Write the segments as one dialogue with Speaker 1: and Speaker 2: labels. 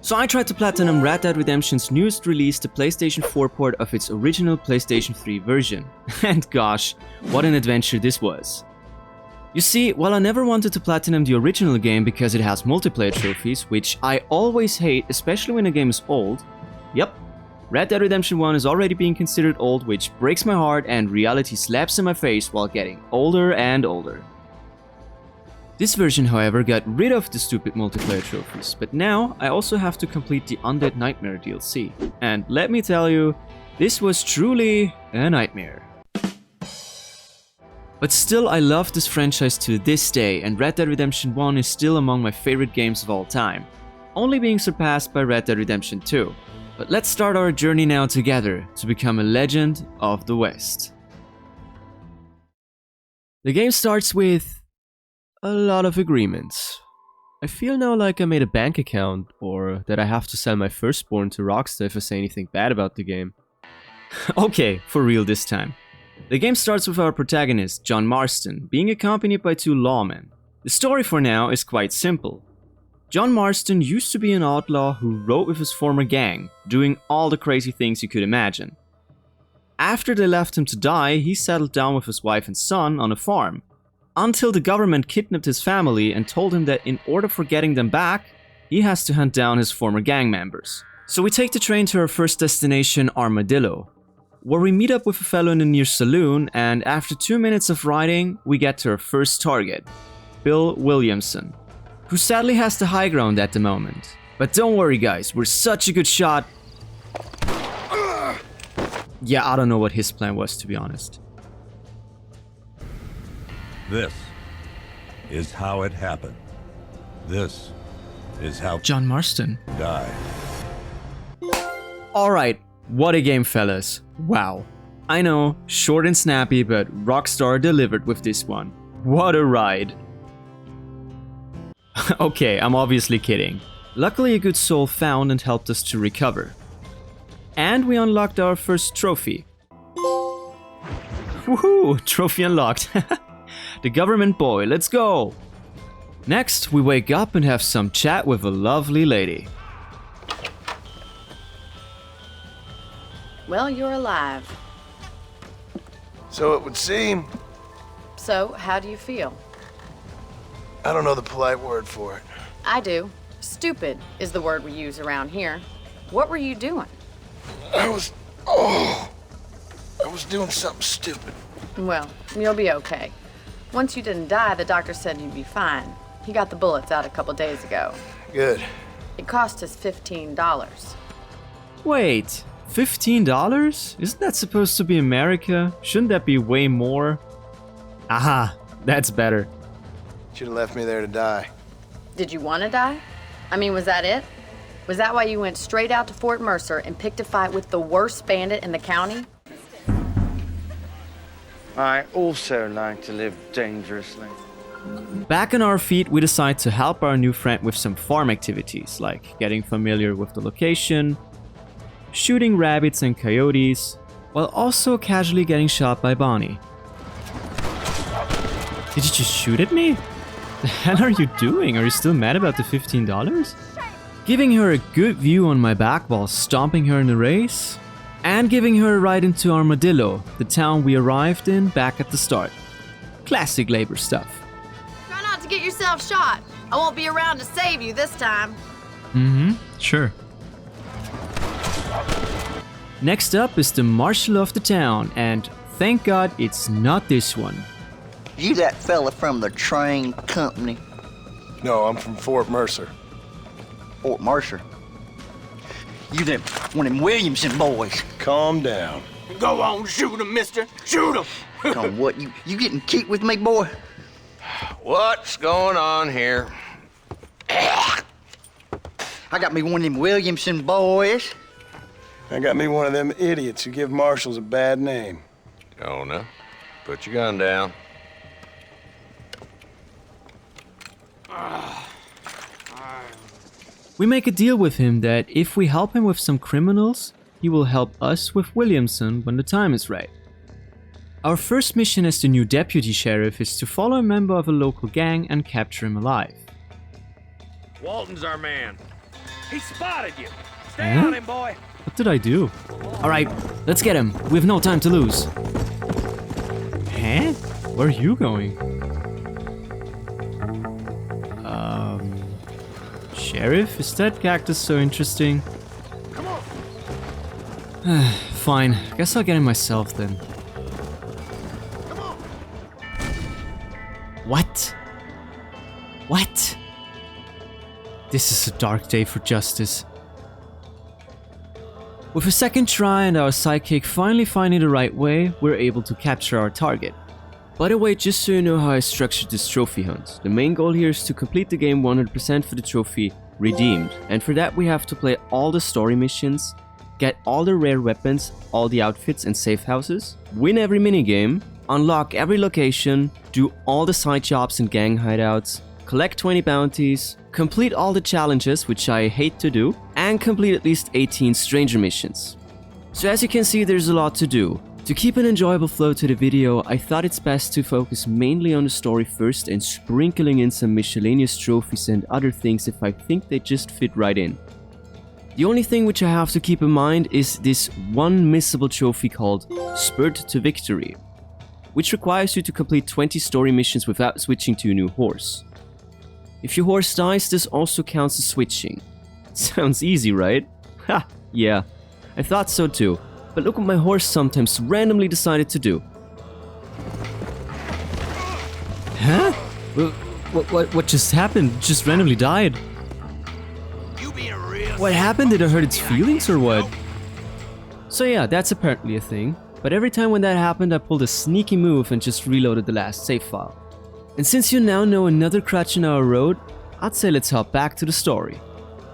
Speaker 1: So I tried to platinum Red Dead Redemption's newest release, the PlayStation 4 port of its original PlayStation 3 version. And gosh, what an adventure this was. You see, while I never wanted to platinum the original game because it has multiplayer trophies, which I always hate, especially when a game is old, yep, Red Dead Redemption 1 is already being considered old, which breaks my heart and reality slaps in my face while getting older and older. This version, however, got rid of the stupid multiplayer trophies, but now I also have to complete the Undead Nightmare DLC. And let me tell you, this was truly a nightmare. But still, I love this franchise to this day, and Red Dead Redemption 1 is still among my favorite games of all time, only being surpassed by Red Dead Redemption 2. But let's start our journey now together to become a legend of the West. The game starts with a lot of agreements. I feel now like I made a bank account, or that I have to sell my firstborn to Rockstar if I say anything bad about the game. Okay, for real this time. The game starts with our protagonist, John Marston, being accompanied by two lawmen. The story for now is quite simple. John Marston used to be an outlaw who rode with his former gang, doing all the crazy things you could imagine. After they left him to die, he settled down with his wife and son on a farm, until the government kidnapped his family and told him that in order for getting them back, he has to hunt down his former gang members. So we take the train to our first destination, Armadillo, where we meet up with a fellow in a near saloon, and after 2 minutes of riding, we get to our first target, Bill Williamson, who sadly has the high ground at the moment. But don't worry guys, we're such a good shot. Yeah, I don't know what his plan was, to be honest.
Speaker 2: This is how it happened. This is how
Speaker 1: John Marston
Speaker 2: died.
Speaker 1: Alright, what a game fellas. Wow. I know, short and snappy, but Rockstar delivered with this one. What a ride. Okay, I'm obviously kidding. Luckily a good soul found and helped us to recover. And we unlocked our first trophy. Woohoo! Trophy unlocked. The government boy, let's go! Next, we wake up and have some chat with a lovely lady.
Speaker 3: Well, you're alive.
Speaker 4: So it would seem.
Speaker 3: So, how do you feel?
Speaker 4: I don't know the polite word for it.
Speaker 3: I do. Stupid is the word we use around here. What were you doing?
Speaker 4: I was doing something stupid.
Speaker 3: Well, you'll be okay. Once you didn't die, the doctor said you'd be fine. He got the bullets out a couple days ago.
Speaker 4: Good.
Speaker 3: It cost us $15.
Speaker 1: Wait, $15? Isn't that supposed to be America? Shouldn't that be way more? Aha, that's better.
Speaker 4: Should have left me there to die.
Speaker 3: Did you want to die? I mean, was that it? Was that why you went straight out to Fort Mercer and picked a fight with the worst bandit in the county?
Speaker 5: I also like to live dangerously.
Speaker 1: Back on our feet, we decide to help our new friend with some farm activities, like getting familiar with the location, shooting rabbits and coyotes, while also casually getting shot by Bonnie. Did you just shoot at me? The hell are you doing? Are you still mad about the $15? Giving her a good view on my back while stomping her in the race? And giving her a ride into Armadillo, the town we arrived in back at the start. Classic labor stuff.
Speaker 3: Try not to get yourself shot. I won't be around to save you this time.
Speaker 1: Sure. Next up is the marshal of the town, and thank God it's not this one.
Speaker 6: You that fella from the train company?
Speaker 4: No, I'm from Fort Mercer.
Speaker 6: Fort Mercer? You them one of them Williamson boys.
Speaker 4: Calm down.
Speaker 5: Go on, shoot him, mister. Shoot him.
Speaker 6: On what, you getting cute with me, boy?
Speaker 5: What's going on here?
Speaker 6: I got me one of them Williamson boys.
Speaker 4: I got me one of them idiots who give marshals a bad name.
Speaker 5: Jonah, put your gun down.
Speaker 1: We make a deal with him that if we help him with some criminals, he will help us with Williamson when the time is right. Our first mission as the new deputy sheriff is to follow a member of a local gang and capture him alive.
Speaker 5: Walton's our man.
Speaker 7: He spotted you. Stay
Speaker 1: Huh?
Speaker 7: on him, boy.
Speaker 1: What did I do? Alright, let's get him. We have no time to lose. Huh? Where are you going? Sheriff? Is that cactus so interesting? Fine, guess I'll get him myself then. What? What? This is a dark day for justice. With a second try and our sidekick finally finding the right way, we're able to capture our target. By the way, just so you know how I structured this trophy hunt, the main goal here is to complete the game 100% for the trophy Redeemed, and for that we have to play all the story missions, get all the rare weapons, all the outfits and safe houses, win every minigame, unlock every location, do all the side jobs and gang hideouts, collect 20 bounties, complete all the challenges, which I hate to do, and complete at least 18 stranger missions. So as you can see, there's a lot to do. To keep an enjoyable flow to the video, I thought it's best to focus mainly on the story first and sprinkling in some miscellaneous trophies and other things if I think they just fit right in. The only thing which I have to keep in mind is this one missable trophy called Spurt to Victory, which requires you to complete 20 story missions without switching to a new horse. If your horse dies, this also counts as switching. Sounds easy, right? Ha, yeah, I thought so too. But look what my horse sometimes randomly decided to do. Huh? What just happened? It just randomly died. What happened? Did it hurt its feelings or what? So yeah, that's apparently a thing. But every time when that happened, I pulled a sneaky move and just reloaded the last save file. And since you now know another crutch in our road, I'd say let's hop back to the story.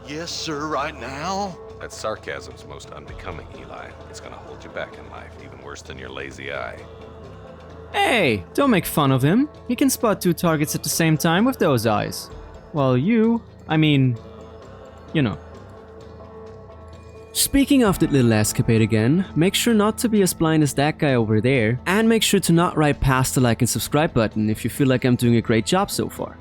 Speaker 8: Yes, sir, right now?
Speaker 9: That sarcasm's most unbecoming, Eli. It's gonna hold you back in life, even worse than your lazy eye.
Speaker 1: Hey, don't make fun of him. He can spot two targets at the same time with those eyes. While you, you know. Speaking of that little escapade again, make sure not to be as blind as that guy over there, and make sure to not right past the like and subscribe button if you feel like I'm doing a great job so far.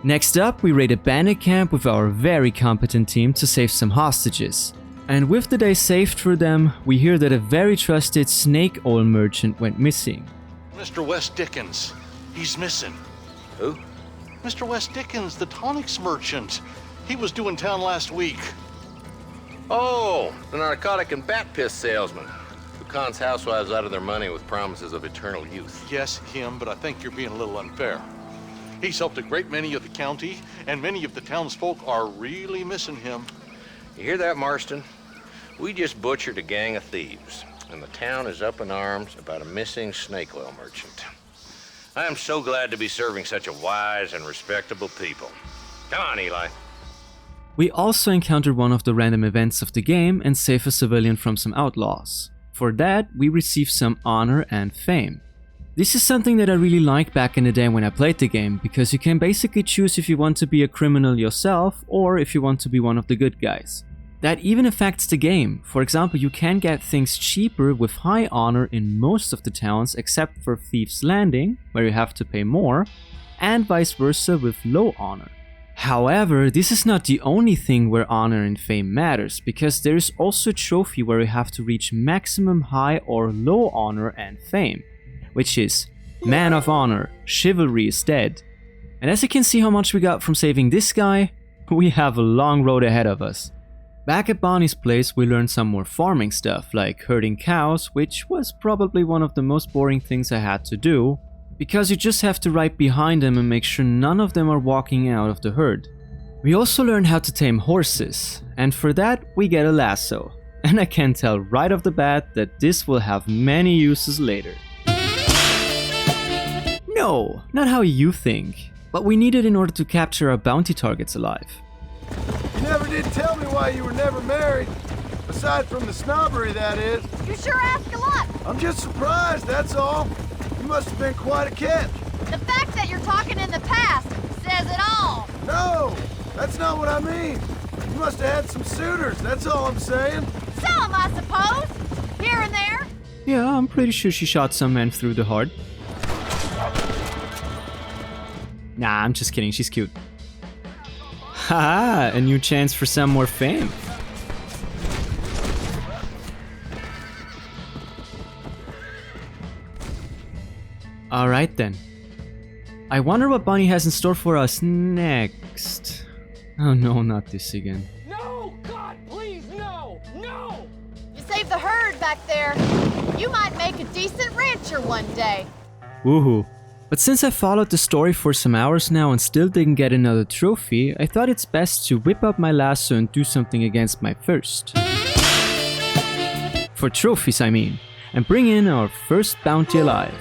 Speaker 1: Next up, we raid a bandit camp with our very competent team to save some hostages. And with the day saved for them, we hear that a very trusted snake oil merchant went missing.
Speaker 8: Mr. Wes Dickens. He's missing.
Speaker 9: Who?
Speaker 8: Mr. Wes Dickens, the tonics merchant. He was due in town last week.
Speaker 9: Oh, the narcotic and bat piss salesman. Who cons housewives out of their money with promises of eternal youth.
Speaker 8: Yes, him, but I think you're being a little unfair. He's helped a great many of the county, and many of the townsfolk are really missing him.
Speaker 9: You hear that, Marston? We just butchered a gang of thieves, and the town is up in arms about a missing snake oil merchant. I am so glad to be serving such a wise and respectable people. Come on, Eli.
Speaker 1: We also encounter one of the random events of the game and save a civilian from some outlaws. For that, we receive some honor and fame. This is something that I really liked back in the day when I played the game, because you can basically choose if you want to be a criminal yourself or if you want to be one of the good guys. That even affects the game. For example, you can get things cheaper with high honor in most of the towns except for Thieves Landing, where you have to pay more, and vice versa with low honor. However, this is not the only thing where honor and fame matters, because there is also a trophy where you have to reach maximum high or low honor and fame, which is Man of Honor, Chivalry is Dead. And as you can see how much we got from saving this guy, we have a long road ahead of us. Back at Bonnie's place, we learned some more farming stuff, like herding cows, which was probably one of the most boring things I had to do, because you just have to ride behind them and make sure none of them are walking out of the herd. We also learned how to tame horses, and for that we get a lasso. And I can tell right off the bat that this will have many uses later. No, not how you think, but we need it in order to capture our bounty targets alive.
Speaker 4: You never did tell me why you were never married. Aside from the snobbery, that is.
Speaker 3: You sure ask a lot.
Speaker 4: I'm just surprised, that's all. You must have been quite a catch.
Speaker 3: The fact that you're talking in the past says it all.
Speaker 4: No, that's not what I mean. You must have had some suitors, that's all I'm saying.
Speaker 3: Some, I suppose. Here and there.
Speaker 1: Yeah, I'm pretty sure she shot some men through the heart. Nah, I'm just kidding, she's cute. Haha, a new chance for some more fame. Alright then. I wonder what Bonnie has in store for us next. Oh no, not this again.
Speaker 7: No! God, please, no! No!
Speaker 10: You saved the herd back there. You might make a decent rancher one day.
Speaker 1: Woohoo. But since I followed the story for some hours now and still didn't get another trophy, I thought it's best to whip up my lasso and do something against my first. For trophies, I mean, and bring in our first bounty alive.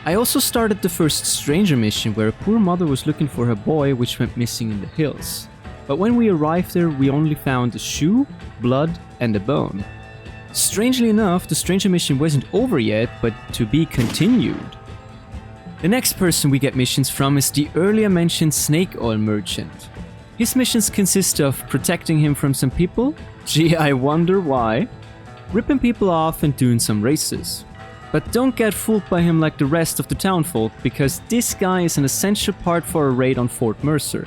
Speaker 1: I also started the first stranger mission where a poor mother was looking for her boy which went missing in the hills. But when we arrived there, we only found a shoe, blood, and a bone. Strangely enough, the stranger mission wasn't over yet, but to be continued. The next person we get missions from is the earlier mentioned snake oil merchant. His missions consist of protecting him from some people, gee I wonder why, ripping people off and doing some races. But don't get fooled by him like the rest of the townfolk, because this guy is an essential part for a raid on Fort Mercer.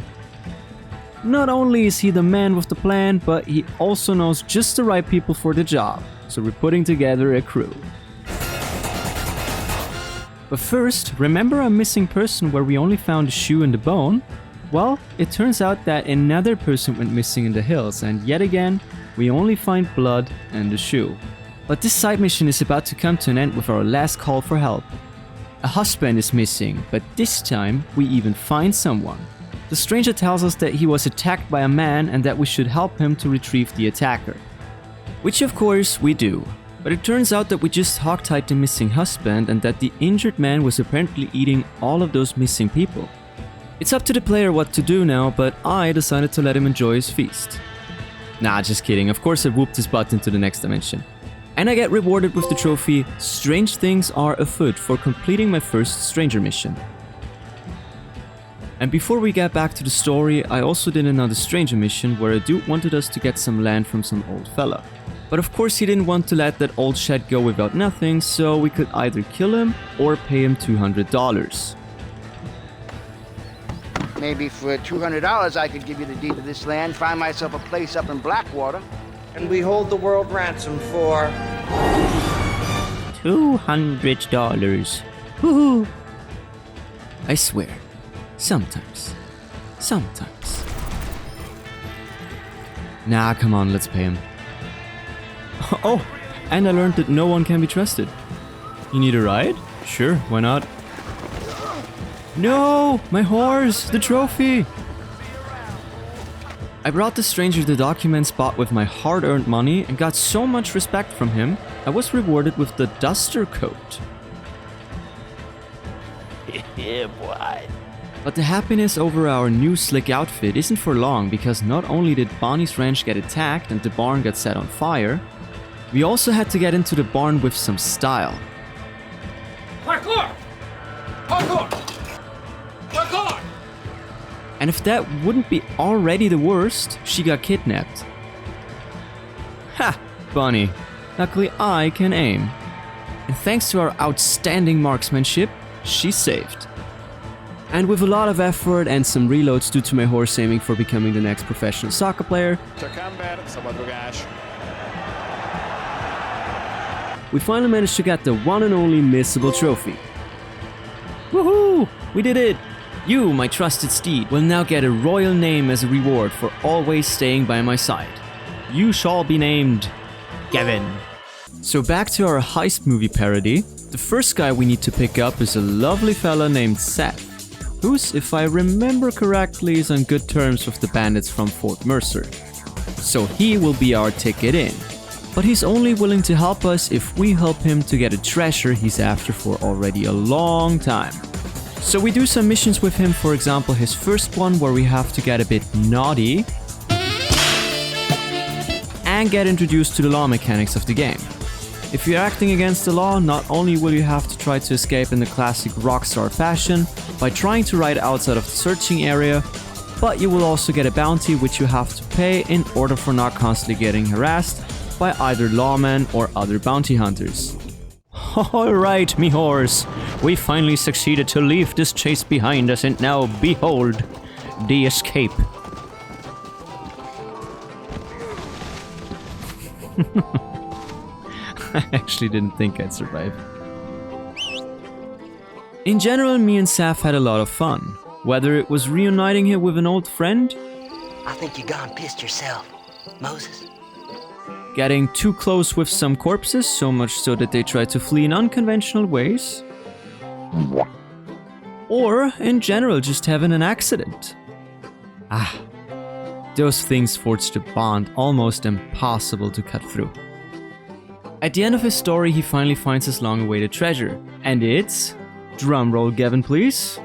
Speaker 1: Not only is he the man with the plan, but he also knows just the right people for the job, so we're putting together a crew. But first, remember our missing person where we only found a shoe and a bone? Well, it turns out that another person went missing in the hills, and yet again, we only find blood and a shoe. But this side mission is about to come to an end with our last call for help. A husband is missing, but this time we even find someone. The stranger tells us that he was attacked by a man and that we should help him to retrieve the attacker. Which of course we do. But it turns out that we just hogtied the missing husband and that the injured man was apparently eating all of those missing people. It's up to the player what to do now, but I decided to let him enjoy his feast. Nah, just kidding, of course I whooped his butt into the next dimension. And I get rewarded with the trophy, Strange Things Are Afoot, for completing my first stranger mission. And before we get back to the story, I also did another stranger mission where a dude wanted us to get some land from some old fella. But of course he didn't want to let that old shed go without nothing, so we could either kill him or pay him $200.
Speaker 11: Maybe for $200 I could give you the deed to this land, find myself a place up in Blackwater.
Speaker 5: And we hold the world ransom for...
Speaker 1: $200. Woohoo! I swear, sometimes. Nah, come on, let's pay him. Oh, and I learned that no one can be trusted. You need a ride? Sure, why not? No! My horse! The trophy! I brought the stranger the documents bought with my hard-earned money and got so much respect from him, I was rewarded with the Duster coat.
Speaker 6: Yeah, boy.
Speaker 1: But the happiness over our new slick outfit isn't for long, because not only did Bonnie's ranch get attacked and the barn got set on fire, we also had to get into the barn with some style.
Speaker 7: Parkour! Parkour! Parkour!
Speaker 1: And if that wouldn't be already the worst, she got kidnapped. Ha! Bonnie. Luckily I can aim. And thanks to our outstanding marksmanship, she's saved. And with a lot of effort and some reloads due to my horse aiming for becoming the next professional soccer player, we finally managed to get the one and only missable trophy. Woohoo! We did it! You, my trusted steed, will now get a royal name as a reward for always staying by my side. You shall be named Gavin. So back to our heist movie parody. The first guy we need to pick up is a lovely fella named Seth, who's, if I remember correctly, is on good terms with the bandits from Fort Mercer. So he will be our ticket in. But he's only willing to help us if we help him to get a treasure he's after for already a long time. So we do some missions with him, for example his first one where we have to get a bit naughty and get introduced to the law mechanics of the game. If you're acting against the law, not only will you have to try to escape in the classic Rockstar fashion by trying to ride outside of the searching area, but you will also get a bounty which you have to pay in order for not constantly getting harassed by either lawmen or other bounty hunters. Alright, me horse, we finally succeeded to leave this chase behind us, and now behold, the escape. I actually didn't think I'd survive. In general, me and Saf had a lot of fun. Whether it was reuniting here with an old friend,
Speaker 12: I think you gone pissed yourself, Moses.
Speaker 1: getting too close with some corpses, so much so that they tried to flee in unconventional ways, or in general just having an accident. Those things forged a bond almost impossible to cut through. At the end of his story, he finally finds his long-awaited treasure, and it's... drumroll, Gavin, please.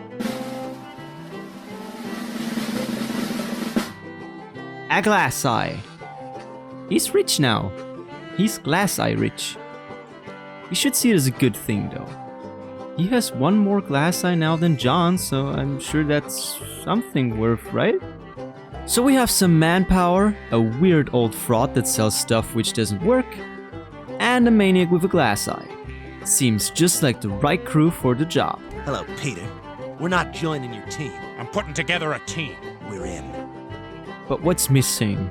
Speaker 1: A glass eye. He's rich now. He's glass eye rich. You should see it as a good thing, though. He has one more glass eye now than John, so I'm sure that's something worth, right? So we have some manpower, a weird old fraud that sells stuff which doesn't work, and a maniac with a glass eye. Seems just like the right crew for the job.
Speaker 13: Hello, Peter. We're not joining your team.
Speaker 7: I'm putting together a team.
Speaker 13: We're in.
Speaker 1: But what's missing?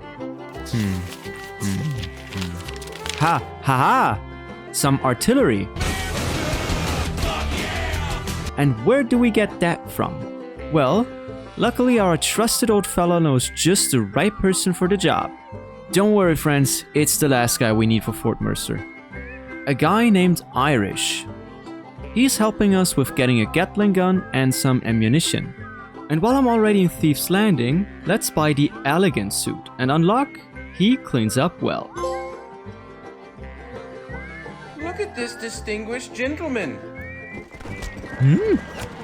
Speaker 1: Ha! Ha! Some artillery! And where do we get that from? Well, luckily our trusted old fella knows just the right person for the job. Don't worry, friends, it's the last guy we need for Fort Mercer. A guy named Irish. He's helping us with getting a Gatling gun and some ammunition. And while I'm already in Thieves Landing, let's buy the elegant suit and unlock he cleans up well.
Speaker 14: Look at this distinguished gentleman.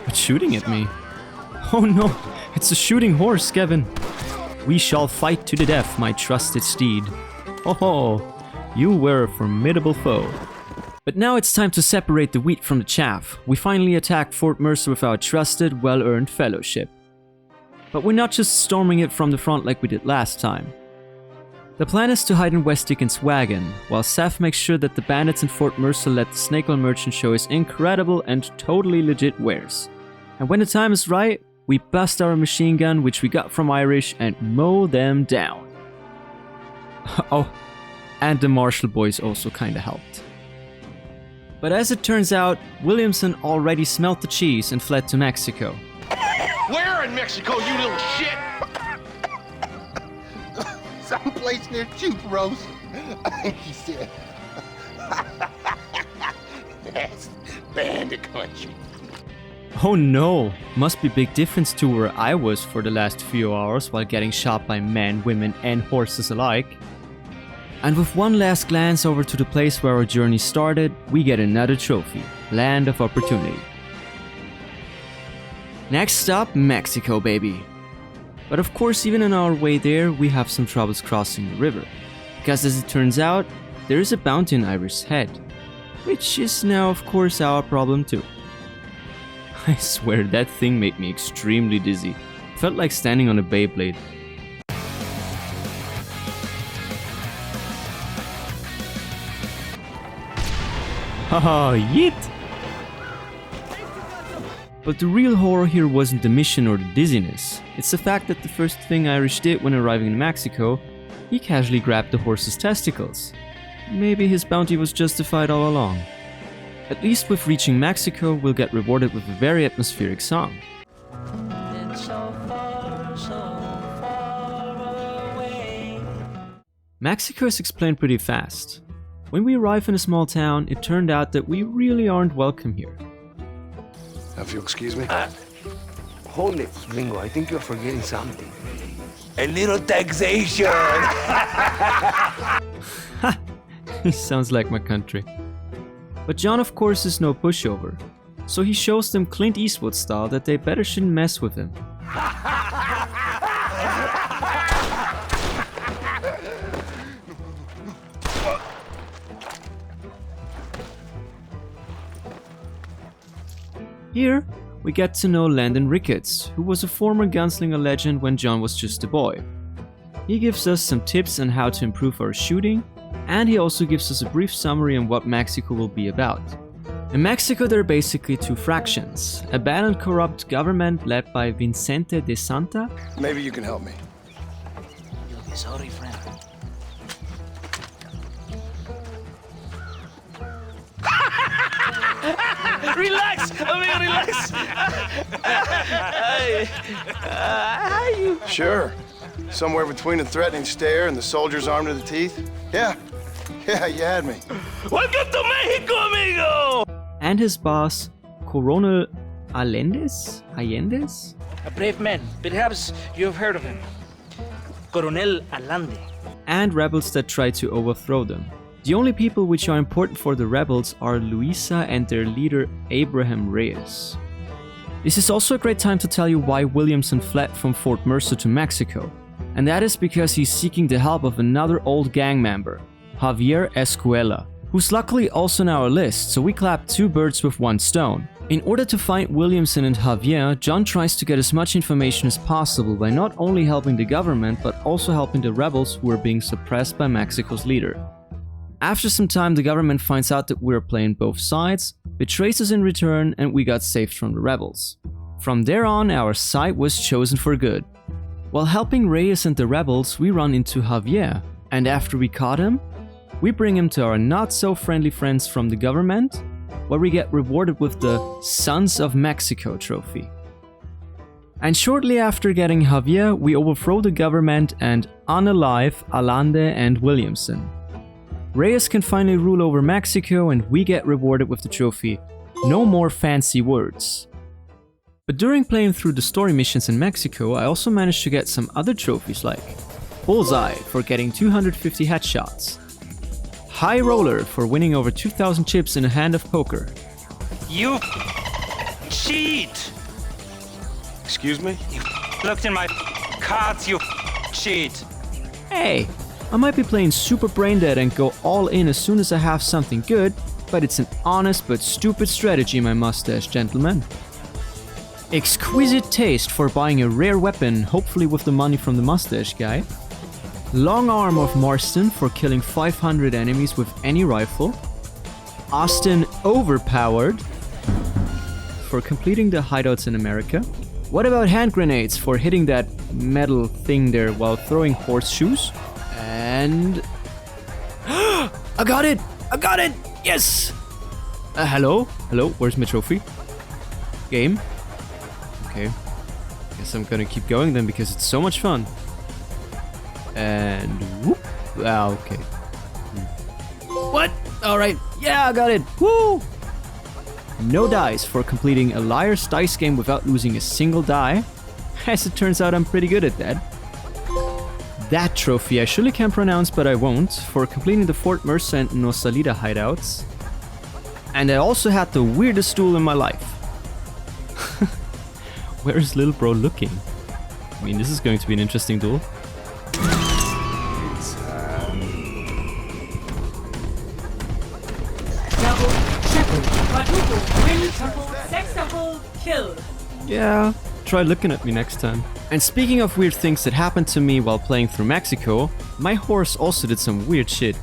Speaker 1: It's shooting at me. Oh no, it's a shooting horse, Kevin. We shall fight to the death, my trusted steed. Oh, you were a formidable foe. But now it's time to separate the wheat from the chaff. We finally attack Fort Mercer with our trusted, well-earned fellowship. But we're not just storming it from the front like we did last time. The plan is to hide in West Deacon's wagon, while Seth makes sure that the bandits in Fort Mercer let the Snake Oil merchant show his incredible and totally legit wares. And when the time is right, we bust our machine gun, which we got from Irish, and mow them down. Oh, and the Marshall boys also kinda helped. But as it turns out, Williamson already smelt the cheese and fled to Mexico.
Speaker 8: Where in Mexico, you little shit?
Speaker 15: Someplace near Tupros, he said. That's bandit country.
Speaker 1: Oh no, must be big difference to where I was for the last few hours while getting shot by men, women and horses alike. And with one last glance over to the place where our journey started, we get another trophy, Land of Opportunity. Next stop, Mexico, baby. But of course, even on our way there, we have some troubles crossing the river. Because as it turns out, there is a bounty on Irish's head. Which is now of course our problem too. I swear that thing made me extremely dizzy. Felt like standing on a Beyblade. Haha, yeet! But the real horror here wasn't the mission or the dizziness. It's the fact that the first thing Irish did when arriving in Mexico, he casually grabbed the horse's testicles. Maybe his bounty was justified all along. At least with reaching Mexico, we'll get rewarded with a very atmospheric song. Mexico is explained pretty fast. When we arrive in a small town, it turned out that we really aren't welcome here.
Speaker 16: If you'll excuse me?
Speaker 17: Hold it, Ringo. I think you're forgetting something. A little taxation!
Speaker 1: He sounds like my country. But John, of course, is no pushover. So he shows them Clint Eastwood style that they better shouldn't mess with him. Here, we get to know Landon Ricketts, who was a former gunslinger legend when John was just a boy. He gives us some tips on how to improve our shooting, and he also gives us a brief summary on what Mexico will be about. In Mexico, there are basically two fractions: a bad and corrupt government led by Vicente de Santa.
Speaker 16: Maybe you can help me.
Speaker 12: You'll be sorry, friend.
Speaker 18: Relax, amigo, relax. How you?
Speaker 4: Sure. Somewhere between a threatening stare and the soldier's armed to the teeth? Yeah, you had me.
Speaker 18: Welcome to Mexico, amigo!
Speaker 1: And his boss, Coronel Allendez?
Speaker 18: A brave man. Perhaps you have heard of him. Coronel Allende.
Speaker 1: And rebels that try to overthrow them. The only people which are important for the rebels are Luisa and their leader Abraham Reyes. This is also a great time to tell you why Williamson fled from Fort Mercer to Mexico. And that is because he's seeking the help of another old gang member, Javier Escuela, who's luckily also on our list, so we clapped two birds with one stone. In order to find Williamson and Javier, John tries to get as much information as possible by not only helping the government, but also helping the rebels who are being suppressed by Mexico's leader. After some time, the government finds out that we're playing both sides, betrays us in return, and we got saved from the rebels. From there on, our side was chosen for good. While helping Reyes and the rebels, we run into Javier, and after we caught him, we bring him to our not-so-friendly friends from the government, where we get rewarded with the Sons of Mexico trophy. And shortly after getting Javier, we overthrow the government and unalive Allende and Williamson. Reyes can finally rule over Mexico and we get rewarded with the trophy, No More Fancy Words. But during playing through the story missions in Mexico, I also managed to get some other trophies like Bullseye for getting 250 headshots, High Roller for winning over 2,000 chips in a hand of poker.
Speaker 18: You cheat!
Speaker 16: Excuse me?
Speaker 18: You looked in my cards, you cheat!
Speaker 1: Hey, I might be playing super brain dead and go all in as soon as I have something good, but it's an honest but stupid strategy, my mustache gentleman. Exquisite taste for buying a rare weapon, hopefully with the money from the mustache guy. Long arm of Marston for killing 500 enemies with any rifle. Austin Overpowered for completing the hideouts in America. What about hand grenades for hitting that metal thing there while throwing horseshoes? And... I got it! I got it! Yes! Hello? Hello? Where's my trophy? Game? Okay. Guess I'm gonna keep going then because it's so much fun. And whoop. Ah, okay. What? Alright. Yeah, I got it. Woo! No dice for completing a Liar's Dice game without losing a single die. As it turns out, I'm pretty good at that. That trophy I surely can pronounce, but I won't, for completing the Fort Mercer and No Salida hideouts. And I also had the weirdest duel in my life. Where is little bro looking? I mean, this is going to be an interesting duel.
Speaker 19: Double, triple, quadruple, quintuple, sextuple, kill.
Speaker 1: Yeah, try looking at me next time. And speaking of weird things that happened to me while playing through Mexico, my horse also did some weird shit.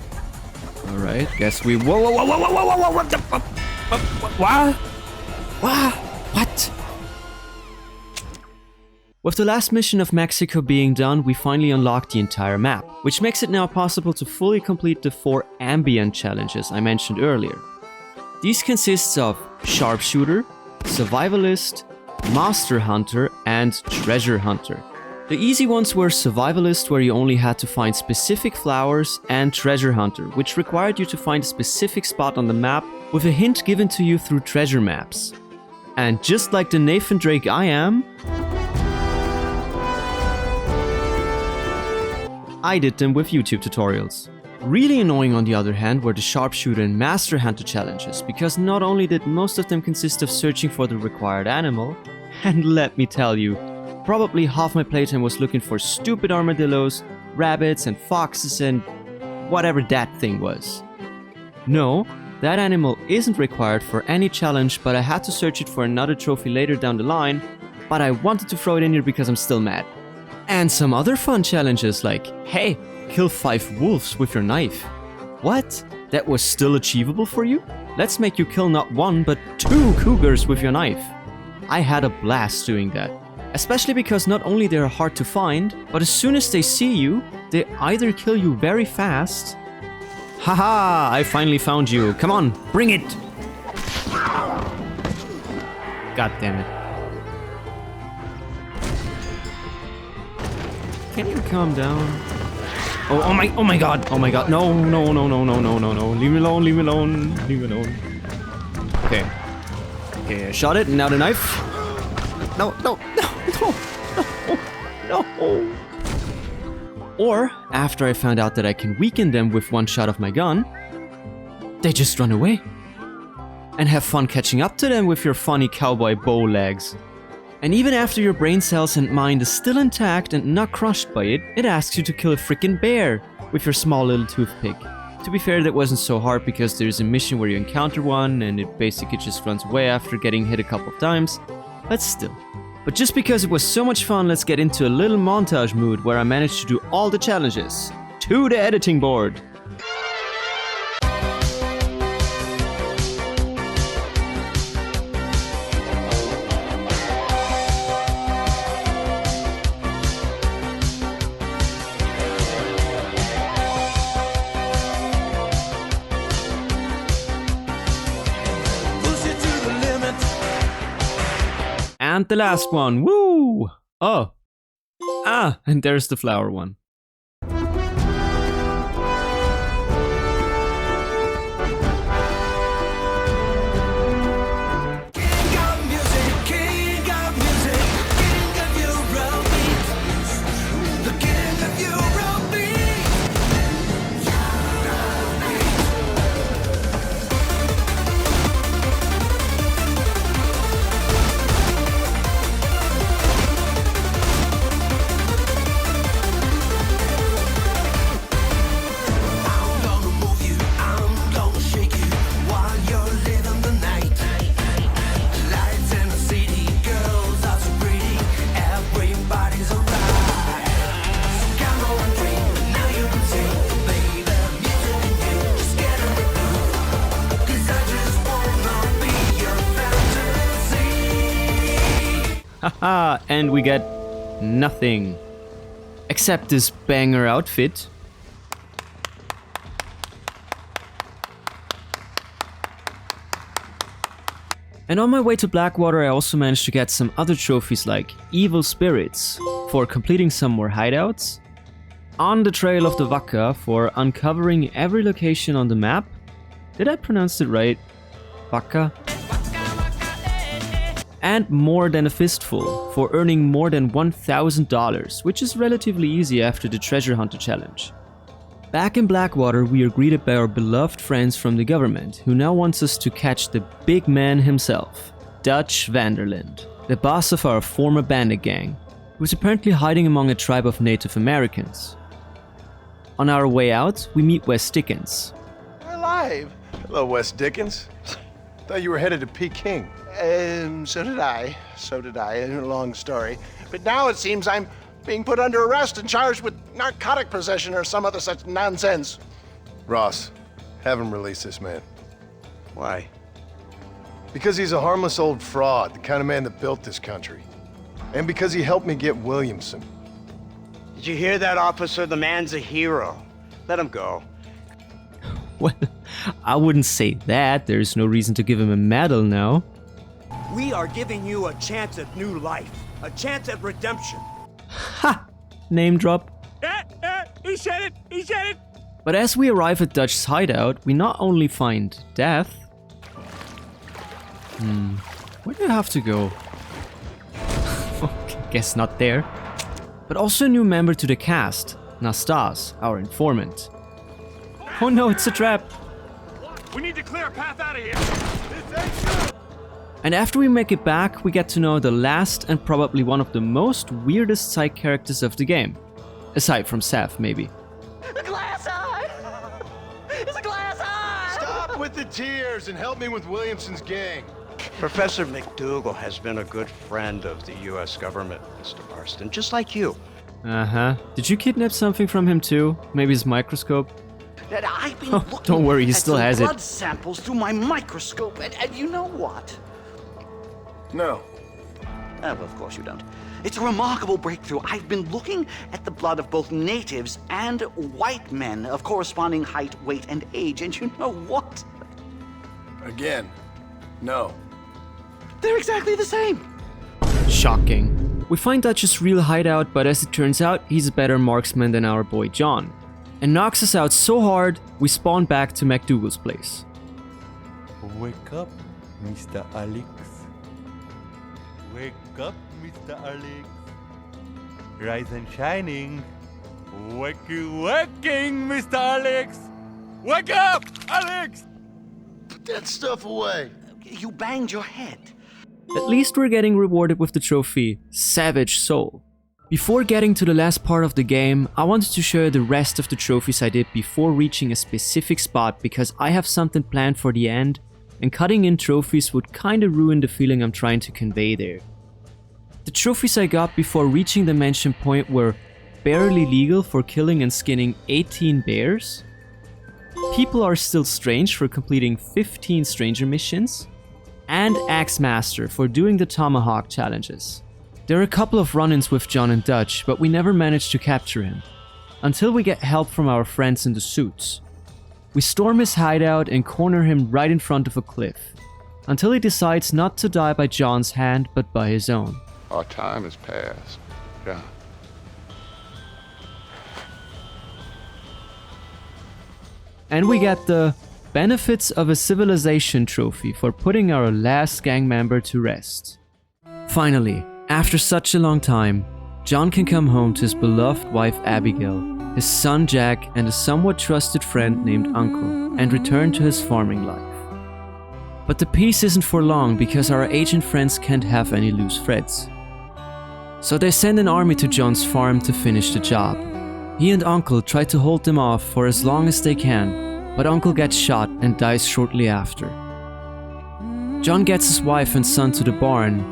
Speaker 1: Alright, guess we... Whoa, whoa, whoa, whoa, whoa, whoa, whoa, what the... What? What? With the last mission of Mexico being done, we finally unlocked the entire map, which makes it now possible to fully complete the 4 ambient challenges I mentioned earlier. These consist of Sharpshooter, Survivalist, Master Hunter, and Treasure Hunter. The easy ones were Survivalist, where you only had to find specific flowers, and Treasure Hunter, which required you to find a specific spot on the map with a hint given to you through treasure maps. And just like the Nathan Drake I am, I did them with YouTube tutorials. Really annoying on the other hand were the Sharpshooter and Master Hunter challenges, because not only did most of them consist of searching for the required animal, and let me tell you, probably half my playtime was looking for stupid armadillos, rabbits and foxes and whatever that thing was. No, that animal isn't required for any challenge, but I had to search it for another trophy later down the line, but I wanted to throw it in here because I'm still mad. And some other fun challenges like, hey, kill 5 wolves with your knife. What? That was still achievable for you? Let's make you kill not 1 but 2 cougars with your knife. I had a blast doing that. Especially because not only they're hard to find, but as soon as they see you, they either kill you very fast. Haha, I finally found you. Come on, bring it! God damn it. Can you calm down? Oh my god. Oh my god. No. Leave me alone, leave me alone, leave me alone. Okay. Okay, I shot it, and now the knife. No. Or, after I found out that I can weaken them with one shot of my gun, they just run away. And have fun catching up to them with your funny cowboy bow legs. And even after your brain cells and mind is still intact and not crushed by it, it asks you to kill a freaking bear with your small little toothpick. To be fair, that wasn't so hard because there's a mission where you encounter one and it basically just runs away after getting hit a couple of times, but still. But just because it was so much fun, let's get into a little montage mood where I managed to do all the challenges. To the editing board! And the last one, woo! Oh. Ah, and there's the flower one. Haha, and we get nothing. Except this banger outfit. And on my way to Blackwater, I also managed to get some other trophies like Evil Spirits for completing some more hideouts, On the Trail of the Waka for uncovering every location on the map. Did I pronounce it right? Waka? And More Than a Fistful for earning more than $1,000, which is relatively easy after the Treasure Hunter challenge. Back in Blackwater, we are greeted by our beloved friends from the government, who now wants us to catch the big man himself, Dutch van der Linde, the boss of our former bandit gang, who is apparently hiding among a tribe of Native Americans. On our way out, we meet Wes Dickens.
Speaker 4: You're alive. Hello, Wes Dickens. Thought you were headed to Peking.
Speaker 11: So did I. A long story. But now it seems I'm being put under arrest and charged with narcotic possession or some other such nonsense.
Speaker 4: Ross, have him release this man.
Speaker 11: Why?
Speaker 4: Because he's a harmless old fraud, the kind of man that built this country. And because he helped me get Williamson.
Speaker 11: Did you hear that, officer? The man's a hero. Let him go.
Speaker 1: Well, I wouldn't say that. There's no reason to give him a medal now.
Speaker 13: We are giving you a chance at new life, a chance at redemption.
Speaker 1: Ha! Name drop.
Speaker 13: He said it!
Speaker 1: But as we arrive at Dutch's hideout, we not only find death. Where do I have to go? Guess not there. But also a new member to the cast, Nastas, our informant. Oh no, it's a trap!
Speaker 7: We need to clear a path out of here!
Speaker 1: And after we make it back, we get to know the last and probably one of the most weirdest side characters of the game. Aside from Seth, maybe.
Speaker 15: A glass eye! It's a glass eye!
Speaker 4: Stop with the tears and help me with Williamson's gang.
Speaker 11: Professor McDougal has been a good friend of the U.S. government, Mr. Marston, just like you.
Speaker 1: Uh-huh. Did you kidnap something from him too? Maybe his microscope?
Speaker 6: That I've been looking
Speaker 1: don't worry, he
Speaker 6: at
Speaker 1: still
Speaker 6: some
Speaker 1: has it.
Speaker 6: blood samples through my microscope, and you know what?
Speaker 4: No.
Speaker 6: Oh, well, of course you don't. It's a remarkable breakthrough. I've been looking at the blood of both natives and white men of corresponding height, weight, and age, and you know what?
Speaker 4: Again, no.
Speaker 6: They're exactly the same.
Speaker 1: Shocking. We find Dutch's real hideout, but as it turns out, he's a better marksman than our boy John, and knocks us out so hard, we spawn back to MacDougal's place.
Speaker 20: Wake up, Mr. Alex. Wake up, Mr. Alex. Rise and shining. Waking, Mr. Alex. Wake up, Alex!
Speaker 4: Put that stuff away.
Speaker 6: You banged your head.
Speaker 1: At least we're getting rewarded with the trophy, Savage Soul. Before getting to the last part of the game, I wanted to show you the rest of the trophies I did before reaching a specific spot because I have something planned for the end, and cutting in trophies would kinda ruin the feeling I'm trying to convey there. The trophies I got before reaching the mentioned point were Barely Legal for killing and skinning 18 bears, People Are Still Strange for completing 15 stranger missions, and Axe Master for doing the Tomahawk challenges. There are a couple of run-ins with John and Dutch, but we never managed to capture him, until we get help from our friends in the suits. We storm his hideout and corner him right in front of a cliff, until he decides not to die by John's hand, but by his own.
Speaker 8: Our time has passed, John.
Speaker 1: And we get the Benefits of a Civilization trophy for putting our last gang member to rest. Finally, after such a long time, John can come home to his beloved wife Abigail, his son Jack, and a somewhat trusted friend named Uncle, and return to his farming life. But the peace isn't for long because our agent friends can't have any loose threads. So they send an army to John's farm to finish the job. He and Uncle try to hold them off for as long as they can, but Uncle gets shot and dies shortly after. John gets his wife and son to the barn,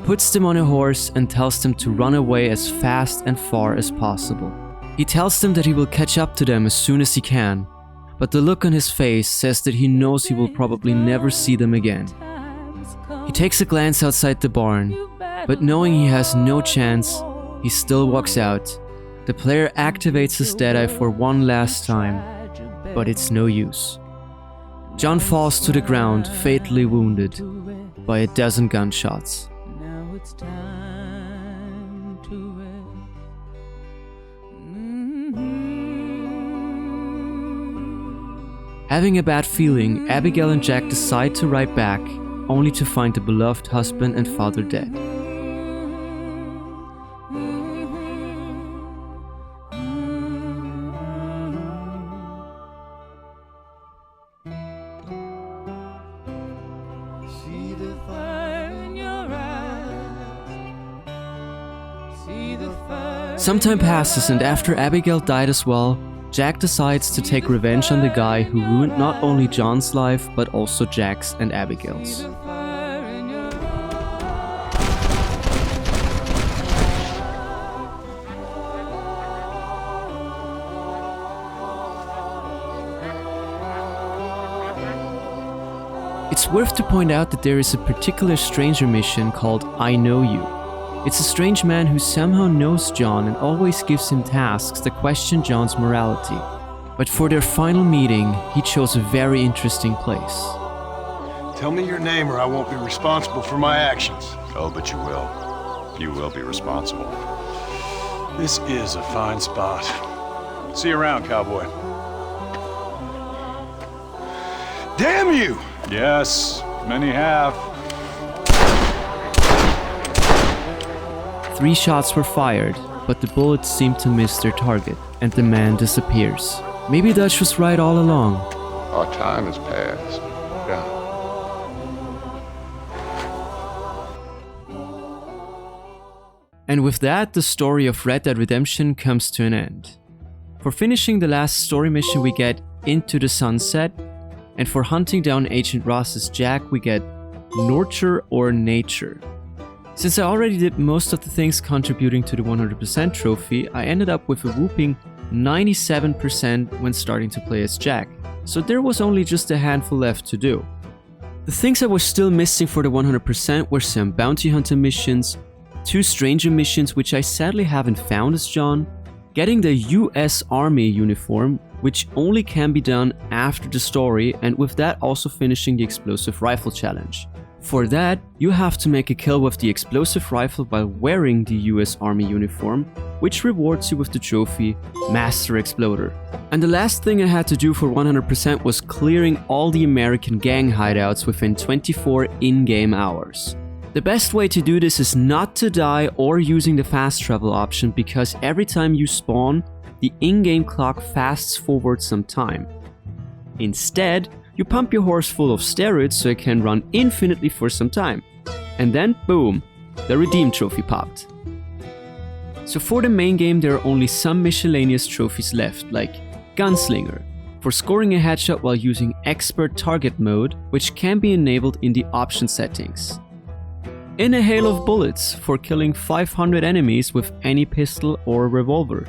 Speaker 1: puts them on a horse and tells them to run away as fast and far as possible. He tells them that he will catch up to them as soon as he can, but the look on his face says that he knows he will probably never see them again. He takes a glance outside the barn, but knowing he has no chance, he still walks out. The player activates his Deadeye for one last time, but it's no use. John falls to the ground, fatally wounded by a dozen gunshots.
Speaker 19: It's time to rest.
Speaker 1: Having a bad feeling, Abigail and Jack decide to ride back, only to find the beloved husband and father dead. Some time passes, and after Abigail died as well, Jack decides to take revenge on the guy who ruined not only John's life, but also Jack's and Abigail's. It's worth to point out that there is a particular stranger mission called I Know You. It's a strange man who somehow knows John and always gives him tasks that question John's morality. But for their final meeting, he chose a very interesting place.
Speaker 4: Tell me your name or I won't be responsible for my actions.
Speaker 16: Oh, but you will. You will be responsible.
Speaker 7: This is a fine spot. See you around, cowboy.
Speaker 4: Damn you!
Speaker 7: Yes, many have.
Speaker 1: 3 shots were fired, but the bullets seemed to miss their target, and the man disappears. Maybe Dutch was right all along.
Speaker 8: Our time has passed, John.
Speaker 1: And with that, the story of Red Dead Redemption comes to an end. For finishing the last story mission, we get Into the Sunset, and for hunting down Agent Ross's Jack, we get Nurture or Nature. Since I already did most of the things contributing to the 100% trophy, I ended up with a whooping 97% when starting to play as Jack, so there was only just a handful left to do. The things I was still missing for the 100% were some bounty hunter missions, 2 stranger missions which I sadly haven't found as John, getting the US Army uniform, which only can be done after the story, and with that also finishing the explosive rifle challenge. For that, you have to make a kill with the explosive rifle while wearing the US Army uniform, which rewards you with the trophy Master Exploder. And the last thing I had to do for 100% was clearing all the American gang hideouts within 24 in-game hours. The best way to do this is not to die or using the fast travel option, because every time you spawn, the in-game clock fasts forward some time. Instead, you pump your horse full of steroids so it can run infinitely for some time. And then, boom, the Redeem trophy popped. So for the main game, there are only some miscellaneous trophies left, like Gunslinger, for scoring a headshot while using Expert Target Mode, which can be enabled in the option settings. In a Hail of Bullets, for killing 500 enemies with any pistol or revolver.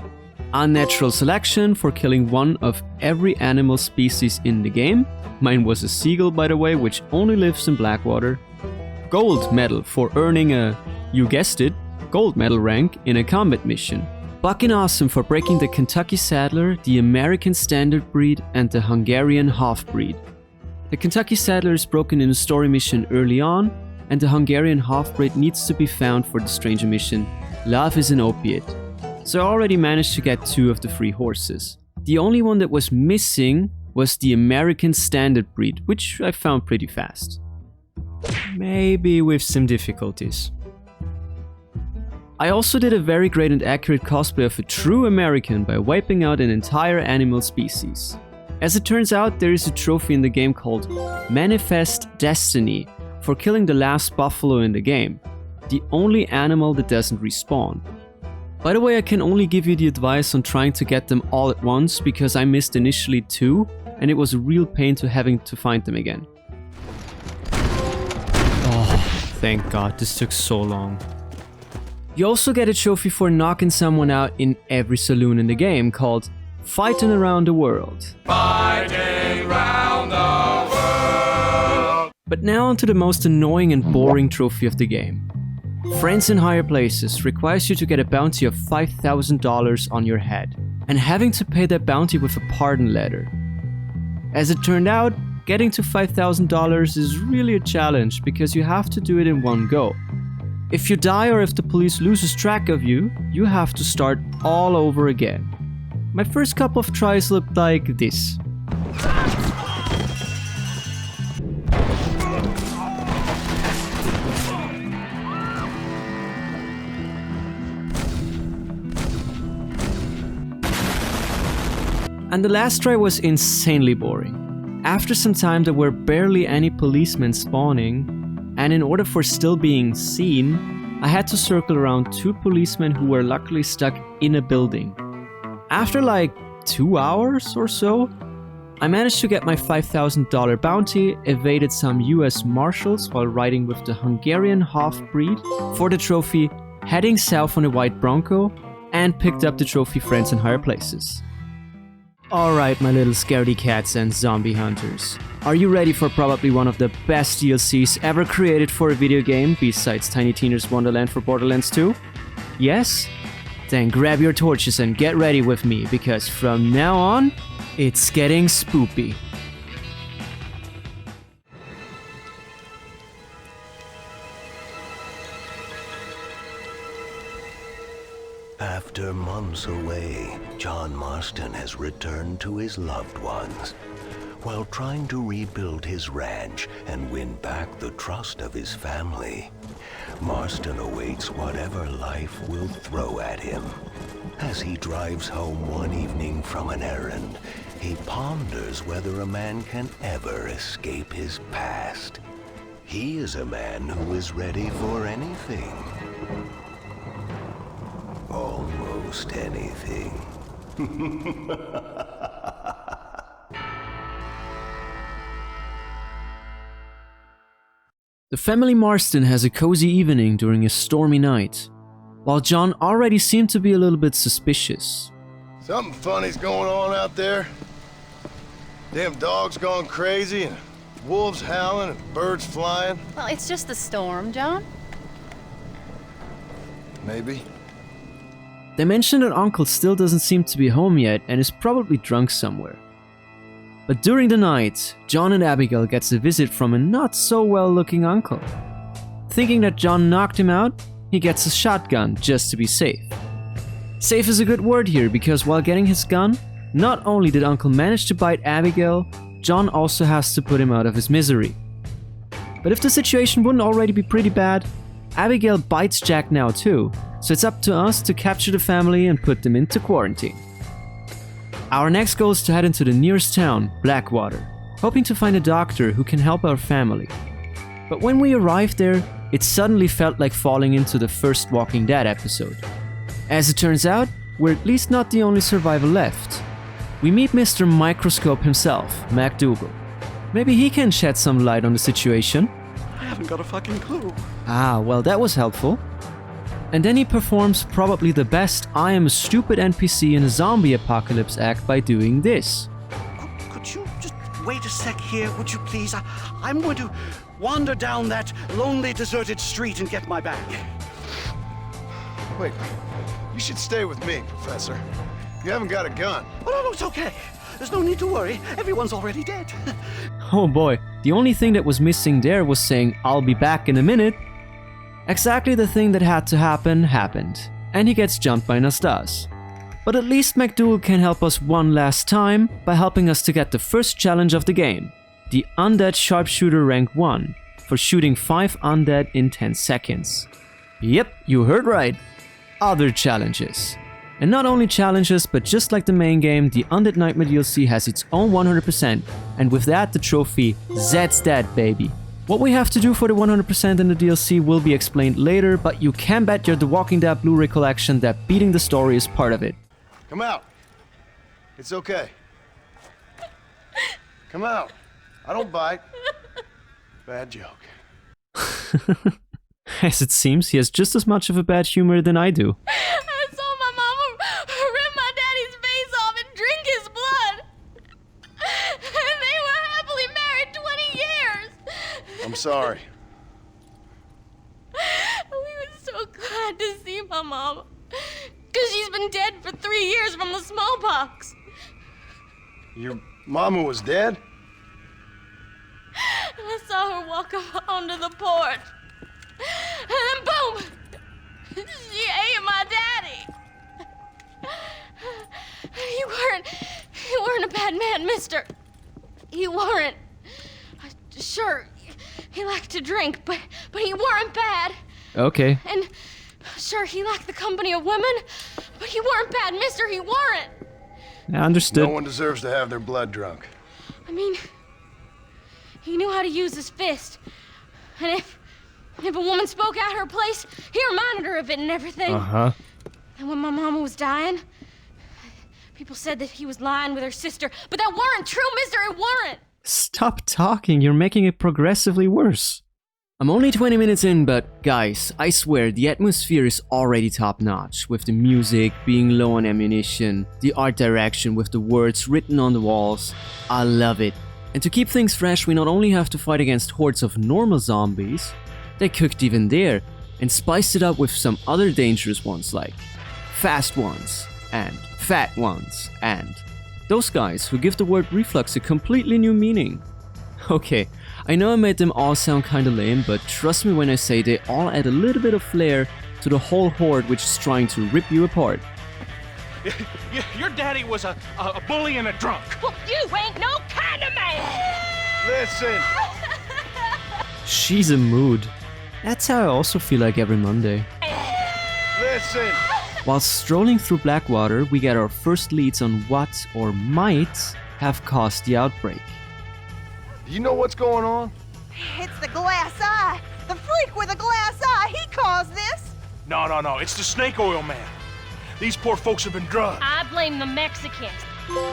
Speaker 1: Unnatural Selection, for killing one of every animal species in the game. Mine was a seagull, by the way, which only lives in Blackwater. Gold Medal, for earning a, you guessed it, gold medal rank in a combat mission. Bucking Awesome, for breaking the Kentucky Saddler, the American Standard Breed, and the Hungarian Half-Breed. The Kentucky Saddler is broken in a story mission early on, and the Hungarian Half-Breed needs to be found for the stranger mission, Love is an Opiate. So I already managed to get 2 of the 3 horses. The only one that was missing was the American Standard Breed, which I found pretty fast. Maybe with some difficulties. I also did a very great and accurate cosplay of a true American by wiping out an entire animal species. As it turns out, there is a trophy in the game called Manifest Destiny for killing the last buffalo in the game, the only animal that doesn't respawn. By the way, I can only give you the advice on trying to get them all at once, because I missed initially 2 and it was a real pain to having to find them again. Oh, thank God, this took so long. You also get a trophy for knocking someone out in every saloon in the game called Fighting Around the World.
Speaker 15: Fighting around the world.
Speaker 1: But now onto the most annoying and boring trophy of the game. Friends in Higher Places requires you to get a bounty of $5,000 on your head, and having to pay that bounty with a pardon letter. As it turned out, getting to $5,000 is really a challenge, because you have to do it in one go. If you die or if the police loses track of you, you have to start all over again. My first couple of tries looked like this. And the last try was insanely boring. After some time there were barely any policemen spawning, and in order for still being seen, I had to circle around 2 policemen who were luckily stuck in a building. After like 2 hours or so, I managed to get my $5,000 bounty, evaded some US Marshals while riding with the Hungarian Half-Breed for the trophy Heading South on a White Bronco, and picked up the trophy Friends in Higher Places. Alright, my little scaredy cats and zombie hunters. Are you ready for probably one of the best DLCs ever created for a video game besides Tiny Tina's Wonderland for Borderlands 2? Yes? Then grab your torches and get ready with me, because from now on, it's getting spoopy.
Speaker 21: After months away, John Marston has returned to his loved ones. While trying to rebuild his ranch and win back the trust of his family, Marston awaits whatever life will throw at him. As he drives home one evening from an errand, he ponders whether a man can ever escape his past. He is a man who is ready for anything. Almost anything.
Speaker 1: The family Marston has a cozy evening during a stormy night, while John already seemed to be a little bit suspicious.
Speaker 4: Something funny's going on out there. Damn dogs gone crazy, and wolves howling, and birds flying.
Speaker 10: Well, it's just the storm, John.
Speaker 4: Maybe.
Speaker 1: They mention that Uncle still doesn't seem to be home yet and is probably drunk somewhere. But during the night, John and Abigail gets a visit from a not so well looking uncle. Thinking that John knocked him out, he gets a shotgun just to be safe. Safe is a good word here because while getting his gun, not only did Uncle manage to bite Abigail, John also has to put him out of his misery. But if the situation wouldn't already be pretty bad, Abigail bites Jack now too, so it's up to us to capture the family and put them into quarantine. Our next goal is to head into the nearest town, Blackwater, hoping to find a doctor who can help our family. But when we arrived there, it suddenly felt like falling into the first Walking Dead episode. As it turns out, we're at least not the only survivor left. We meet Mr. Microscope himself, MacDougal. Maybe he can shed some light on the situation.
Speaker 6: I haven't got a fucking clue.
Speaker 1: Ah, well, that was helpful. And then he performs probably the best I am a stupid NPC in a zombie apocalypse act by doing this.
Speaker 6: Could you just wait a sec here, would you please? I'm going to wander down that lonely, deserted street and get my bag.
Speaker 4: Wait, you should stay with me, Professor. You haven't got a gun.
Speaker 6: Oh, no, it's okay. There's no need to worry. Everyone's already dead.
Speaker 1: Oh boy, the only thing that was missing there was saying, "I'll be back in a minute." Exactly the thing that had to happen happened, and he gets jumped by Nastas. But at least MacDougal can help us one last time by helping us to get the first challenge of the game, the Undead Sharpshooter Rank 1, for shooting 5 undead in 10 seconds. Yep, you heard right. Other challenges. And not only challenges, but just like the main game, the Undead Nightmare DLC has its own 100%, and with that the trophy, Zed's Dead, baby. What we have to do for the 100% in the DLC will be explained later, but you can bet your The Walking Dead Blu-ray collection that beating the story is part of it.
Speaker 4: Come out. It's okay. Come out. I don't bite. Bad joke.
Speaker 1: As it seems, he has just as much of a bad humor than I do.
Speaker 10: I saw my mama rip my daddy's face off and drink his blood. And they were happily married 20 years.
Speaker 4: I'm sorry.
Speaker 10: We were so glad to see my mama. Because she's been dead for 3 years from the smallpox.
Speaker 4: Your mama was dead?
Speaker 10: And I saw her walk up onto the porch. And then boom! She ate my daddy. You weren't a bad man, mister. You weren't. Sure, he liked to drink, but he weren't bad.
Speaker 1: Okay.
Speaker 10: And sure, he liked the company of women, but he weren't bad, mister. He weren't.
Speaker 1: I understood.
Speaker 4: No one deserves to have their blood drunk.
Speaker 10: I mean, he knew how to use his fist. And if a woman spoke out her place, he reminded her of it and everything.
Speaker 1: Uh-huh.
Speaker 10: And when my mama was dying, people said that he was lying with her sister, but that weren't true, mister. It weren't.
Speaker 1: Stop talking, you're making it progressively worse. I'm only 20 minutes in, but guys, I swear the atmosphere is already top notch, with the music being low on ammunition, the art direction with the words written on the walls. I love it. And to keep things fresh, we not only have to fight against hordes of normal zombies, they cooked even there and spiced it up with some other dangerous ones like fast ones and fat ones and those guys who give the word reflux a completely new meaning. Okay, I know I made them all sound kinda lame, but trust me when I say they all add a little bit of flair to the whole horde which is trying to rip you apart.
Speaker 2: Your daddy was a bully and a drunk.
Speaker 10: Well, you ain't no kind of man.
Speaker 4: Listen.
Speaker 1: She's a mood. That's how I also feel like every Monday.
Speaker 4: Listen.
Speaker 1: While strolling through Blackwater, we get our first leads on what, or might, have caused the outbreak.
Speaker 4: Do you know what's going on?
Speaker 15: It's the glass eye. The freak with a glass eye. He caused this.
Speaker 2: No. It's the snake oil man. These poor folks have been drugged.
Speaker 10: I blame the Mexicans.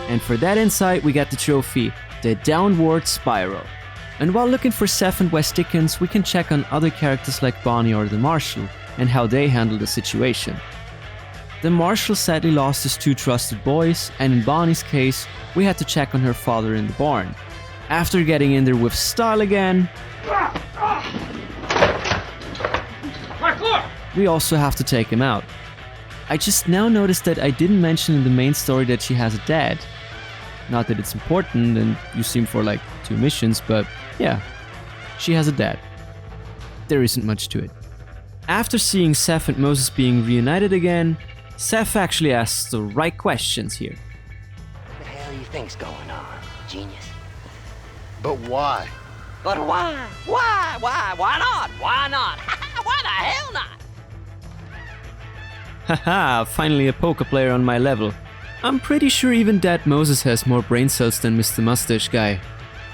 Speaker 1: And for that insight, we get the trophy, the Downward Spiral. And while looking for Seth and Wes Dickens, we can check on other characters like Bonnie or the Marshal, and how they handle the situation. The Marshal sadly lost his 2 trusted boys, and in Bonnie's case, we had to check on her father in the barn. After getting in there with style again, we also have to take him out. I just now noticed that I didn't mention in the main story that she has a dad. Not that it's important and you seem for like 2 missions, but yeah, she has a dad. There isn't much to it. After seeing Seth and Moses being reunited again, Seth actually asks the right questions here.
Speaker 12: What the hell do you think's going on, genius?
Speaker 4: But why?
Speaker 12: But why? Why? Why not? Why not? Why the hell not?
Speaker 1: Haha, finally a poker player on my level. I'm pretty sure even Dad Moses has more brain cells than Mr. Mustache Guy.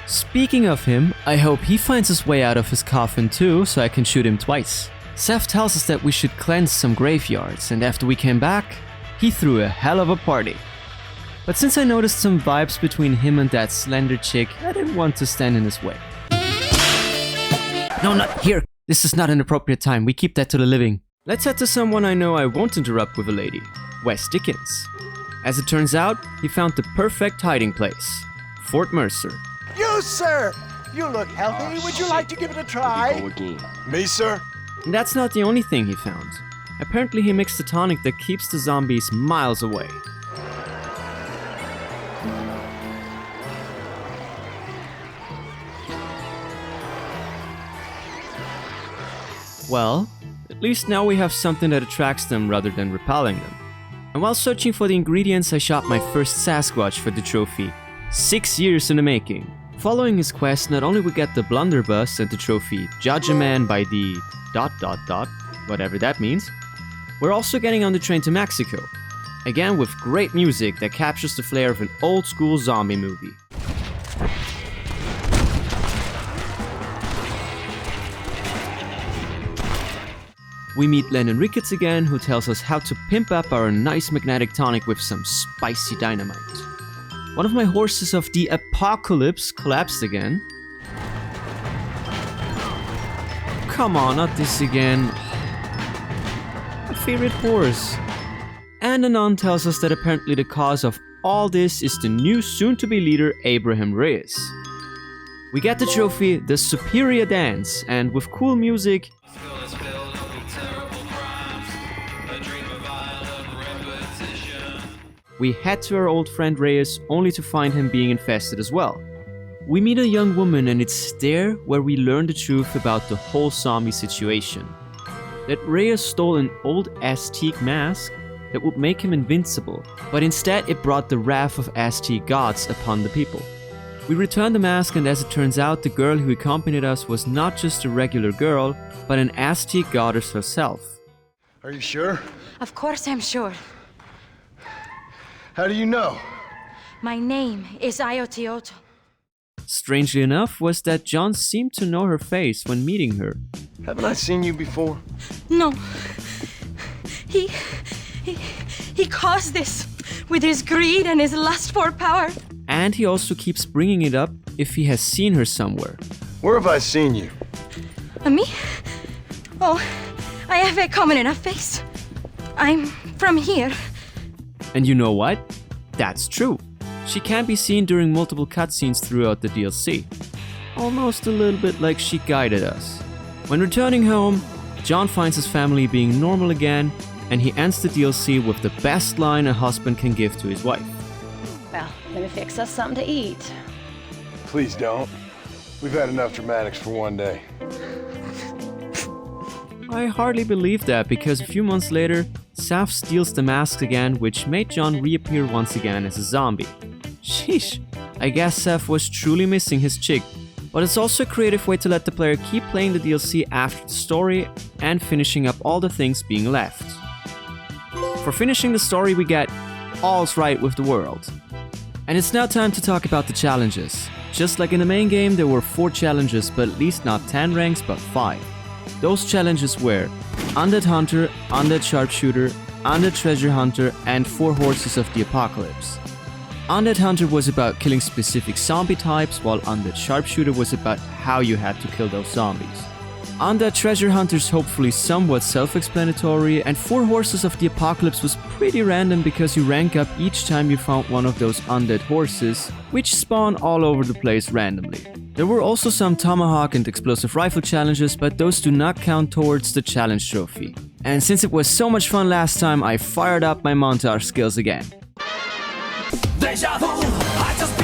Speaker 1: Speaking of him, I hope he finds his way out of his coffin too, so I can shoot him twice. Seth tells us that we should cleanse some graveyards, and after we came back, he threw a hell of a party. But since I noticed some vibes between him and that slender chick, I didn't want to stand in his way. No, not here! This is not an appropriate time, we keep that to the living. Let's head to someone I know I won't interrupt with a lady. Wes Dickens. As it turns out, he found the perfect hiding place. Fort Mercer.
Speaker 11: You, sir! You look healthy. Would you like to give it a try?
Speaker 4: Me, sir?
Speaker 1: And that's not the only thing he found. Apparently he mixed a tonic that keeps the zombies miles away. Well, at least now we have something that attracts them rather than repelling them. And while searching for the ingredients, I shot my first Sasquatch for the trophy. 6 years in the making. Following his quest, not only we get the blunderbuss and the trophy Judge a Man by the ... whatever that means, we're also getting on the train to Mexico. Again with great music that captures the flair of an old school zombie movie. We meet Lennon Ricketts again, who tells us how to pimp up our nice magnetic tonic with some spicy dynamite. One of my horses of the apocalypse collapsed again. Come on, not this again. My favorite horse. And Anon tells us that apparently the cause of all this is the new soon-to-be leader Abraham Reyes. We get the trophy, the Superior Dance, and with cool music, we head to our old friend Reyes only to find him being infested as well. We meet a young woman and it's there where we learn the truth about the whole zombie situation. That Reyes stole an old Aztec mask that would make him invincible, but instead it brought the wrath of Aztec gods upon the people. We return the mask and as it turns out, the girl who accompanied us was not just a regular girl, but an Aztec goddess herself.
Speaker 4: Are you sure?
Speaker 10: Of course I'm sure.
Speaker 4: How do you know?
Speaker 10: My name is Ayotioto.
Speaker 1: Strangely enough was that John seemed to know her face when meeting her.
Speaker 4: Haven't I seen you before?
Speaker 10: No. He caused this with his greed and his lust for power.
Speaker 1: And he also keeps bringing it up if he has seen her somewhere.
Speaker 4: Where have I seen you?
Speaker 10: Me? Oh, I have a common enough face. I'm from here.
Speaker 1: And you know what? That's true. She can be seen during multiple cutscenes throughout the DLC. Almost a little bit like she guided us. When returning home, John finds his family being normal again, and he ends the DLC with the best line a husband can give to his wife.
Speaker 3: Well, let me fix us something to eat.
Speaker 4: Please don't. We've had enough dramatics for one day.
Speaker 1: I hardly believe that because a few months later, Saf steals the mask again, which made John reappear once again as a zombie. Sheesh, I guess Saf was truly missing his chick, but it's also a creative way to let the player keep playing the DLC after the story and finishing up all the things being left. For finishing the story we get all's right with the world. And it's now time to talk about the challenges. Just like in the main game there were 4 challenges, but at least not 10 ranks but 5. Those challenges were Undead Hunter, Undead Sharpshooter, Undead Treasure Hunter, and 4 Horses of the Apocalypse. Undead Hunter was about killing specific zombie types, while Undead Sharpshooter was about how you had to kill those zombies. Undead Treasure Hunter's hopefully somewhat self-explanatory, and 4 Horses of the Apocalypse was pretty random because you rank up each time you found one of those undead horses, which spawn all over the place randomly. There were also some Tomahawk and Explosive Rifle challenges, but those do not count towards the challenge trophy. And since it was so much fun last time, I fired up my montage skills again.
Speaker 9: Deja vu, I just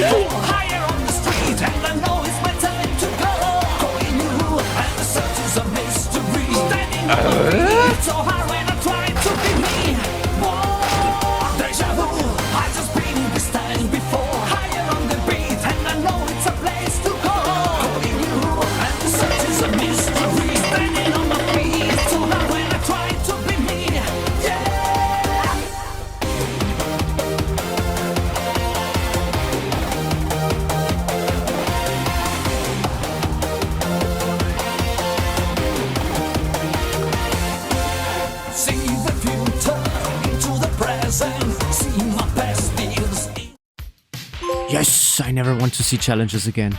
Speaker 9: Higher on the street, and I know it's my time to go. Calling you, and the search is a mystery. Standing on the beat, so hard when I try to be me. Whoa, deja vu, I just been this time before. Higher on the beat, and I know it's a place to go. Calling you, and the search is a mystery. Standing on my feet, so hard when I try to be me. Yeah. See the future into the present. See my past deals.
Speaker 1: Yes, I never want to see challenges again.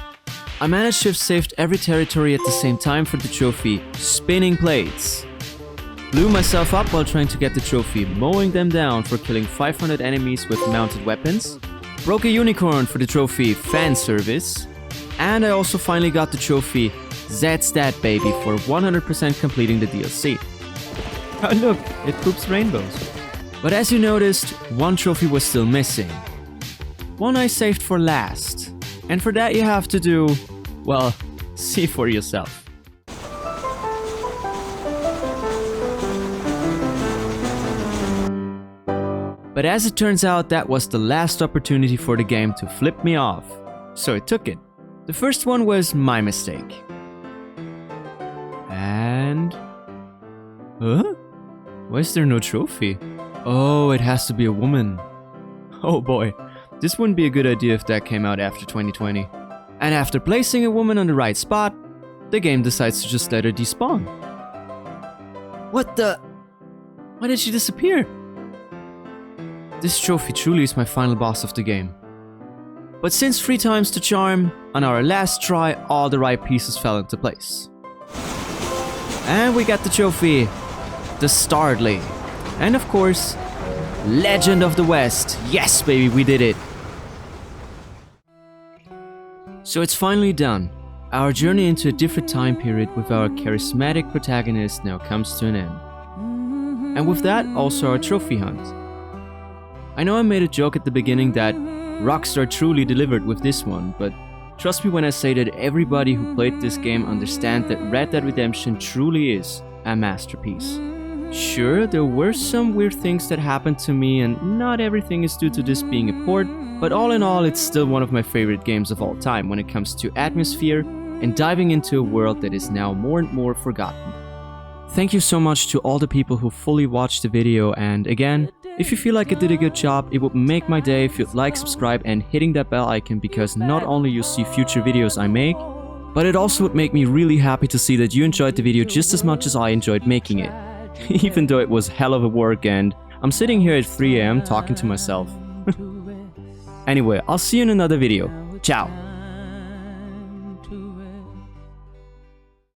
Speaker 1: I managed to have saved every territory at the same time for the trophy, spinning plates. Blew myself up while trying to get the trophy, mowing them down for killing 500 enemies with mounted weapons. Broke a unicorn for the trophy, fan service. And I also finally got the trophy, That's That Baby, for 100% completing the DLC. Oh look, it poops rainbows. But as you noticed, one trophy was still missing. One I saved for last. And for that you have to do, well, see for yourself. But as it turns out, that was the last opportunity for the game to flip me off. So I took it. The first one was my mistake. And... Huh? Why is there no trophy? Oh, it has to be a woman. Oh boy, this wouldn't be a good idea if that came out after 2020. And after placing a woman on the right spot, the game decides to just let her despawn. What the... Why did she disappear? This trophy truly is my final boss of the game. But since 3 times the charm, on our last try all the right pieces fell into place. And we got the trophy, the Stardley. And of course, Legend of the West. Yes baby, we did it. So it's finally done. Our journey into a different time period with our charismatic protagonist now comes to an end. And with that, also our trophy hunt. I know I made a joke at the beginning that Rockstar truly delivered with this one, but trust me when I say that everybody who played this game understands that Red Dead Redemption truly is a masterpiece. Sure, there were some weird things that happened to me and not everything is due to this being a port, but all in all it's still one of my favorite games of all time when it comes to atmosphere and diving into a world that is now more and more forgotten. Thank you so much to all the people who fully watched the video, and again, if you feel like I did a good job, it would make my day if you'd like, subscribe and hitting that bell icon, because not only you'll see future videos I make, but it also would make me really happy to see that you enjoyed the video just as much as I enjoyed making it. Even though it was hell of a work and I'm sitting here at 3 AM talking to myself. Anyway, I'll see you in another video. Ciao!